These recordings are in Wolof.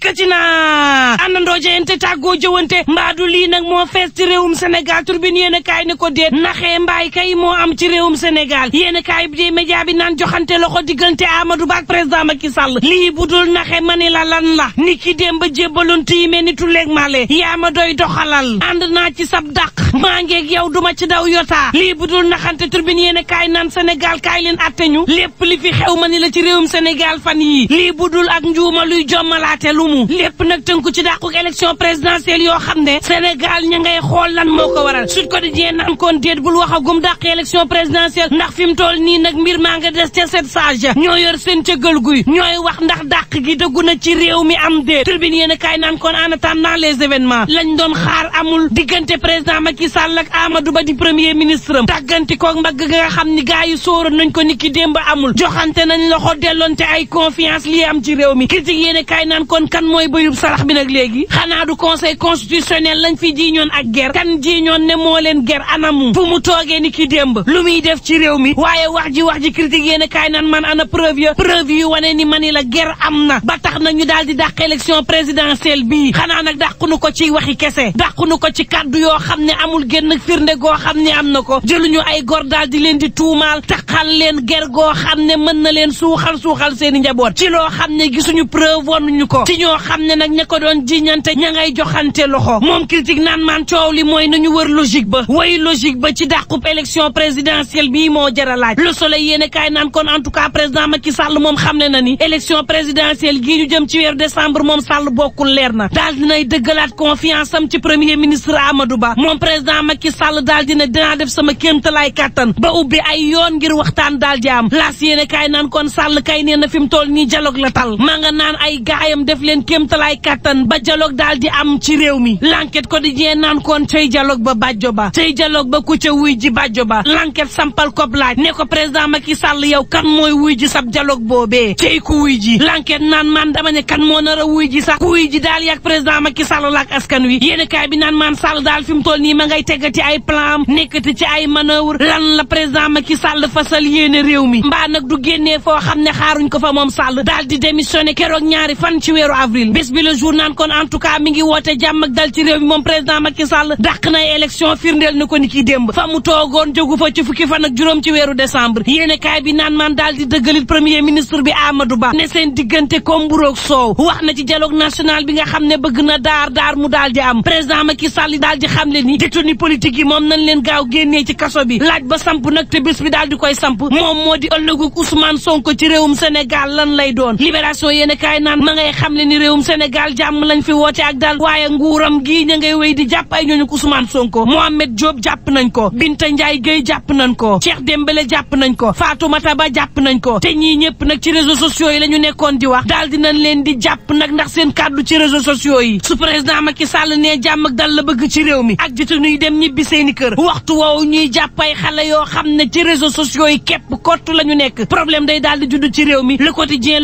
dikkati na àndandoo jeyante tàggoo jëwante mbaadu lii nag moo fees ci réewum Sénégal turbine yéen a kaay ne ko déet naxee mbaay kay moo am ci réewum Sénégal yéen a kaay bi di média bi naan joxante loxo diggante Amadou Ba ak président Macky Sall lii budul naxe mani la lan la ni ki démb ba jébbaloon yi mel ni tulleeg male yaa ma doy doxalal ànd naa ci sab dàq maa ngeeg yow duma ci daw yotaa lii budul naxante turbine yéen a kaay naan Sénégal kaay leen atte ñu lépp li fi xew ma ni la ci réewum Sénégal fan yii lii budul ak njuuma luy jommalaate lu mu lépp nag tënku ci dàquk élection présidentielle yoo xam ne Sénégal ña ngay xool lan moo ko waral Sud Quotidien naan kon déet bul wax a gum dàq élection présidentielle ndax fi mu toll nii nag mbir maa nga des ca sept sage ñoo yor seen cëggal guy ñooy wax ndax dàq gi dëggu na ci réew mi am déet turbine yéen a kaay naan kon en attendant les événements lañ doon xaar amul diggante président Macky Sall ak Amadou Ba di premier ministre am tàgganti koog mbagg nga xam ni gars yi sóoroon nañ ko ni ki démb amul joxante nañ loxo delloonte ay confiance lii am ci réew mi critique yéen a kaay naan kon kan mooy bëyub sarax bi nag léegi xanaa du conseil constitutionnel lañ fi jiiñoon ak ger kan jiiñoon ne moo leen ger anamu fu mu toogee ni ki démb lu muy def ci réew mi waaye wax ji critique yéen a kaay naan man ana preuve yu wane ni mani la ger am na ba tax na ñu daal di dàq élection présidentielle bii xanaa nag dàqunu ko ci waxi kese dàqunu ko ci kàddu yoo xam ne amul génn firnde goo xam ne am na ko jëluñu ay gor daal di leen di tuumaal taxal leen ger goo xam ne mën na leen suuxal seeni njaboot ci loo xam ne gisuñu preuve wonuñu ko ci ñoo xam ne nag ña ko doon jiñante ña ngay joxante loxo moom critique naan man coow li mooy nañu wër logique ba way logique ba ci dàqub élection présidentielle bii moo jara laaj Le Soleil yéene kaay naan kon en tout cas président Macky Sall moom xam ne na ni élection présidentielle gii ñu jëm ci weeru décembre moom Sall bokkul leer na daal dinay dëggalaat confiance am ci premier ministre Amadou Ba moom président Macky Sall daal dina dinaa def sama kéemtalaay kàttan ba ubbi ay yoon ngir waxtaan daal di am laas yéene kaay naan kon Sall kay nee na fi mu toll nii dialogue la tal maa nga naan ay gaayam def leen kéemtalaay kàttan ba dialogue daal di am ci réew mi L'Enquête Quotidien naan kon tey dialogue ba bàjjo ba tey dialogue ba ku ca wuy ji bàjjo ba L'Enquête sampal kob laaj ne ko président Macky Sall yow kan mooy wuy ji sab dialogue boobee tey ku wuy ji L'Enquête naan man dama ne kan moo nar a wuy ji sax ku wuy ji daal yak président Macky Sall laak askan wi yéene kaay bi naan man Sall daal fi mu toll nii ma ngay teggati ay plan nekkati ci ay manœuvre lan la président Macky Sall fasal yéene réew mi mbaa nag du génnee foo xam ne xaaruñ ko fa moom Sall daal di démissionné keroog ñaari fan ci weeru avril bés bi le jour naan kon en tout cas mi ngi woote jàmm ak dal ci réew mi moom président Macky Sall dàq na élection firndeel na ko ni ki démb fa mu toogoon jógu fa ci fukki fan ak juróom ci weeru décembre yéene kaay bi naan man daal di dëggalit premier ministre bi Amadou Ba ne seen diggante comme mburoog soow wax na ci dialogue national bi nga xam ne bëgg na daar mu daal di am président Macky Sall daal di xam le ni détenu politique yi moom nañ leen gaaw génnee ci kaso bi laaj ba samp nag te bés bi daal di koy samp moom moo di ëllëgug Ousmane Sonko ci réewum Sénégal lan lay doon libération yéene kaay naan ma ngay xam le ni réewum Sénégal jàmm lañ fi woote ak daal waaye nguuram gii ña ngay wéy di jàpp ay ñooñu Ousmane Sonko Mohamed Diop jàpp nañ ko Binta Ndiaye Gueye jàpp nañ ko Cheikh Dembélé jàpp nañ ko Fatoumata Ba jàpp nañ ko te ñii ñëpp nag ci réseaux sociaux yi la ñu nekkoon di wax daal dinañ leen di jàpp nag ndax seen kàddu ci réseaux sociaux yi su président Macky Sall ne jàmm ak dal la bëgg ci réew mi ak jitu ñuy dem ñibbi seeni kër waxtu woowu ñuy jàpp ay xale yoo xam ne ci réseaux sociaux yi képp kott la ñu nekk problème day daal di judd ci réew mi le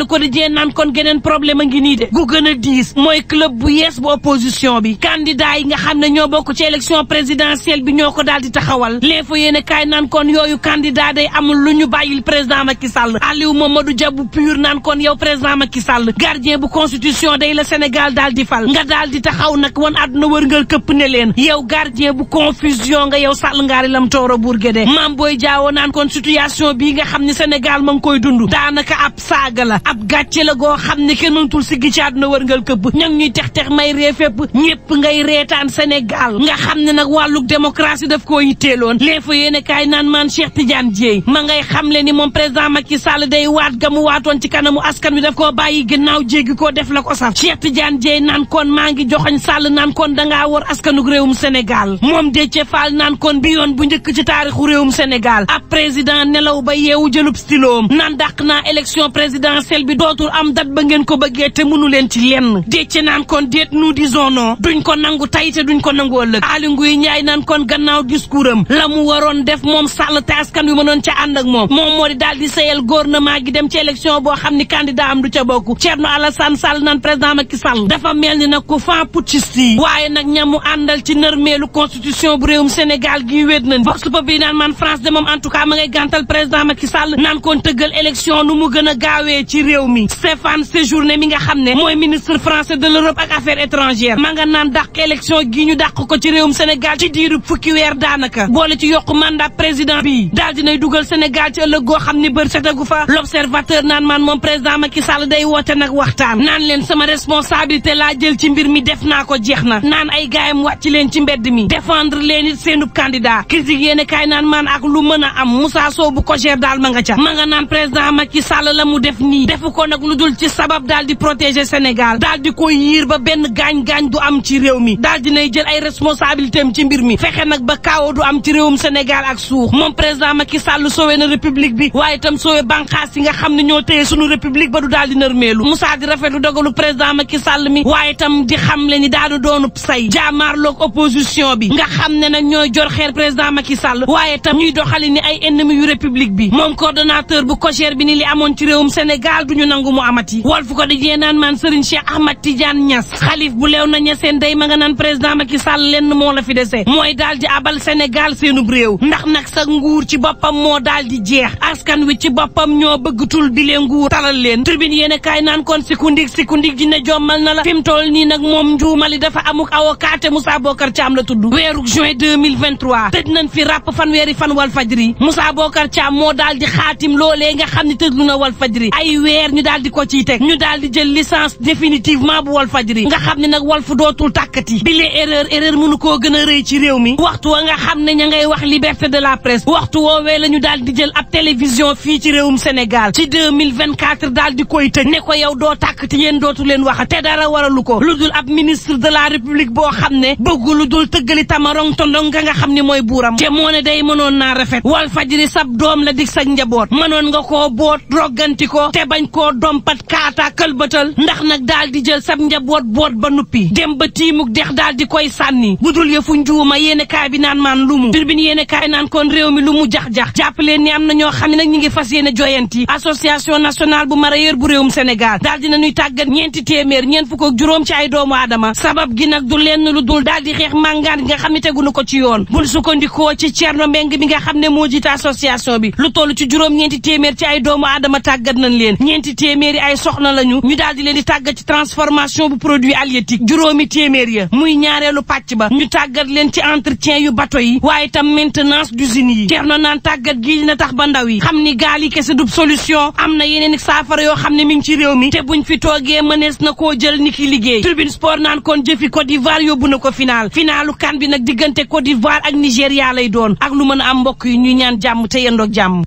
quotidien naan kon geneen problème a ngi nii de gu gën a diis mooy club bu yees bu opposition bi candidat yi nga xam ne ñoo bokk ci élection présidentielle bi ñoo ko daal di taxawal l'info yéene kaay naan kon yooyu candidat day amul lu ñu bàyyil président Macky Sall Aliou Mamadou Dia bu pur naan kon yow président Macky Sall gardien bu constitution day la Sénégal daal di fal nga daal di taxaw nag wan àdduna wërngal këpp ne leen yow gardien bu confusion nga yow Sall ngaari lam tooro Bourguédé Mame Boye Diao naan kon situation bii nga xam ne Sénégal ma ngi koy dund daanaka ab saaga la ab gàcce la goo xam ne kenn mënatul siggi ci àdduna wërngal këpp ña ngi ñuy tex may ree fépp ñëpp ngay reetaan Sénégal nga xam ne nag wàlluk démocratie daf koo yitteeloon l'info yéene kaay naan man Cheikh Tidiane Dièye ma ngay xam le ni moom président Macky Sall day waat ga mu waatoon ci kanamu askan wi daf koo bàyyi gannaaw jéggi koo def la ko saf Cheikh Tidiane Dièye naan kon maa ngi joxoñ Sall naan kon dangaa war askanuk réewum Sénégal moom Déthié Fall naan kon bi yoon bu njëkk ci taarixu réewum Sénégal ab président nelaw ba yeewu jëlub styloom naan dàq naa élection présidentielle bi dootul am date ba ngeen ko bëggee te mënu leen ci lenn Déthié naan kon déet nous disons non duñ ko nangu tey te duñ ko nangu ëllëg Aly Ngouille Ndiaye naan kon gannaaw discours am la mu waroon def moom Sall te askan wi mënoon ca ànd ak moom moo di daal di sayal gouvernement gi dem ci élection boo xam ni candidat am du ca bokk Thierno Alassane Sall naan président Macky Sall dafa mel ni nag ku fan putschiste yi waaye nag ñamu àndal ci nërmeelu constitution bu réewum Sénégal gi wéet nañ vox populi naan man France de moom en tout cas ma ngay gàntal président Macky Sall naan kon tëggal élection nu mu gën a gaawee ci réew mi Stéphane Séjourné mi nga xam ne mooy ministre français de l'Europe ak affaires étrangères ma nga naan dàq élection gi ñu dàq ko ci réewum Sénégal ci diiru fukki weer daanaka boole ci yokku mandat président bi daal dinay dugal Sénégal ci ëllëg goo xam ni bër setagu fa l'observateur naan man moom président Macky Sall day woote nag waxtaan naan leen sama responsabilité laa jël ci mbir mi def naa ko jeex na naan ay gaayam wàcc leen ci mbedd mi défendre leen it seenub candidat critique yéen kaay naan man ak lu mën a am Moussa Sow bu ko gère daal ma nga ca ma nga naan président Macky Sall la mu def nii defu ko nag lu dul ci sabab daal di protéger Sénégal daal di koy yiir ba benn gaañ-gaañ du am ci réew mi daal dinay jël ay responsabilité am ci mbir mi fexe nag ba kaaw du am ci réewum Sénégal ak suux moom président Macky Sall sowe na république bi waaye itam sowe banqaas yi nga xam ne ñoo téye sunu république ba du daal di nërmeelu Moussa di rafetlu dogalu président Macky Sall mi waaye itam di xam le ni daadu doonub say jaamaarloog opposition bi nga xam ne nag ñooy jor xeer président Macky Sall waaye itam ñuy doxali ni ay ennemi yu république bi moom coordonnateur bu COJER bi ni li amoon ci réewum Sénégal duñu nangu mu amati Walf ko dajee naan man Serigne Cheikh Ahmad Tidiane Niass xalif bu leew na ñeseen day ma nga naan président Macky Sall lenn moo la fi dese mooy daal di abal Sénégal seenub réew ndax nag sa nguur ci boppam moo daal di jeex askan wi ci boppam ñoo bëggatul bi lee nguur talal leen tribune yéen a kaay naan kon sikundik ji ne jommal na la fi mu toll nii nag moom njuumali dafa amuk avocat Moussa Bocar Thiam la tudd weeru juin 2023 tëj nañ fi ràpp fanweeri fan Walfadjri Moussa Bocar Thiam moo daal di xaatim loolee nga xam ne tëjlu na Walfadjri ay weer ñu daal di ko ciy teg ñu daal di jël licence définitivement bu Walfadjri nga xam ne nag Walf dootul tàkkati bi lee erreur mënu koo gën a rëy ci réew mi waxtu wa nga xam ne ña ngay wax liberté de la presse waxtu woowee la ñu daal di jël ab télévision fii ci réewum Sénégal ci 2024 daal di koy tëj ne ko yow doo tàkkati yéen dootu leen wax te dara waralu ko lu dul ab ministre de la république boo xam ne bëggu lu dul tëggali tamarong tondong nga xam ne mooy buuram te moo ne day mënoon naa rafet Walfadjri sab doom la dig sa njaboot mënoon nga koo boot rogganti ko te bañ koo dompat kaata këlbatal ndax nag daal di jël sab njaboot boot ba nuppi dem ba tiimuk dex daal di koy sànni budul yëfu njuuma yéene kaay bi naan maan lumu turbine yéene kaay naan kon réew mi lu mu jax-jax jàpp leen ni am na ñoo xam ne nag ñi ngi fas yéene joyanti association nationale bu mareyeur bu réewum Sénégal daal dina ñuy tàggat ñeenti téeméer ñeent fukk ak juróom ci ay doomu aadama sabab gi nag du lenn lu dul daal di xeex màngaan nga xam ne tegunu ko ci yoon buñ sukkandikoo ci Thierno Mbeng bi nga xam ne moo jiite association bi lu toll ci juróom ñeenti téeméer ci ay doomu aadama tàggat nañ leen ñeenti téeméeri ay soxna lañu ñu daal di leen di tàggat ci transformation bu produit halieutique juróomi téeméer ya muy ñaareelu pàcc ba ñu tàggat leen ci entretien yu bateau yi waaye itam maintenance d'usine yi Thierno naan tàggat gi dina tax ba ndaw yi xam ni gaal yi kese du solution am na yeneen saafara yoo xam ne mi ngi ci réew mi te buñ fi toogee mënees na koo jël ni ki liggéey Tribune Sport naan kon jëfi Côte d'Ivoire yóbbu na ko finalu CAN bi nag diggante Côte d'Ivoire ak Nigéria lay doon ak lu mën a am mbokk yi ñuy ñaan jàmm te yendoog jàmm